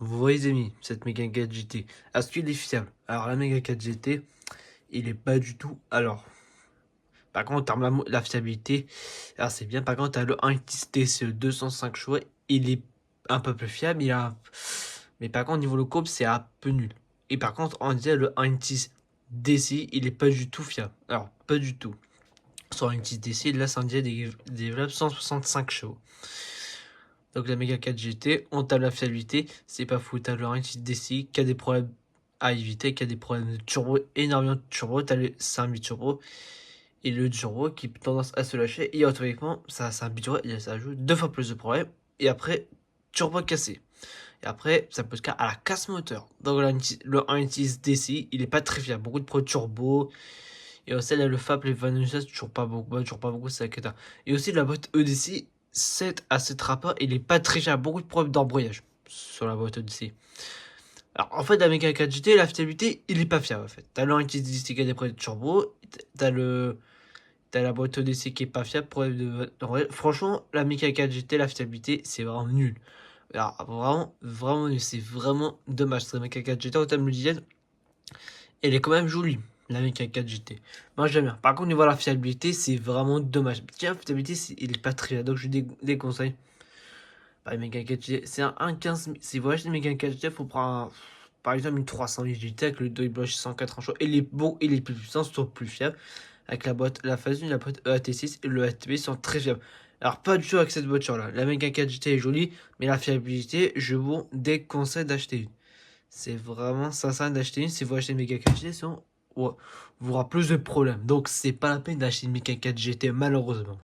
vous voyez les amis, cette Mega 4 GT, est-ce qu'il est fiable? Alors la Mega 4 GT, il est pas du tout. Alors, par contre, en termes de la fiabilité, alors c'est bien. Par contre, t'as le 1.6 TCE 205 chevaux, il est un peu plus fiable. Mais par contre, niveau le courbe, c'est un peu nul. Et par contre, on dirait le 1.6 DC, il est pas du tout fiable. Alors, pas du tout. Sur un 1.6 DC, là, ça en développe 165 chevaux. Donc la Mega 4 GT, on tape la fiabilité, c'est pas fou. T'as le 1.6 DC qui a des problèmes à éviter, qui a des problèmes de turbo, énormément de turbo. T'as le 5000 turbo et le turbo qui a tendance à se lâcher. Et automatiquement, ça ajoute 2 fois plus de problèmes. Et après, turbo cassé. Et après, ça peut se faire à la casse moteur. Donc le 1.6 DC, il est pas très fiable. Beaucoup de pro turbo. Et aussi, là, le FAP, les Vanusa, toujours pas beaucoup, c'est la. Et aussi, la boîte EDC, 7 à 7 rapports, il est pas très fiable. Beaucoup de problèmes d'embrouillage sur la boîte EDC. Alors, en fait, la Mega 4 GT, la fiabilité, il est pas fiable, en fait. T'as le 1.6 qui a des problèmes de turbo. T'as la boîte EDC qui est pas fiable. Franchement, la Mega 4 GT, la fiabilité, c'est vraiment nul. Alors, vraiment nul. C'est vraiment dommage. La Mega 4 GT, en termes de dizaine, elle est quand même jolie, la Mega 4 GT. Moi, j'aime bien. Par contre, niveau de la fiabilité, c'est vraiment dommage. Tiens, la fiabilité, il est pas très bien. Donc, je déconseille. Bah, Mega 4 GT, c'est un 1.15. Si vous achetez une Mega 4 GT, il faut prendre par exemple une 308 GT avec le Dodge 104 en chaud. Il est beau, il est plus puissant, surtout plus fiable. Avec la phase 1, la boîte EAT6 et le ATB sont très fiables. Alors, pas du tout avec cette voiture-là. La Mega 4 GT est jolie, mais la fiabilité, je vous déconseille d'acheter une. C'est vraiment sincère d'acheter une. Si vous achetez une Mega 4 GT, sinon, ouais, vous aurez plus de problèmes. Donc, c'est pas la peine d'acheter une Mega 4 GT, malheureusement.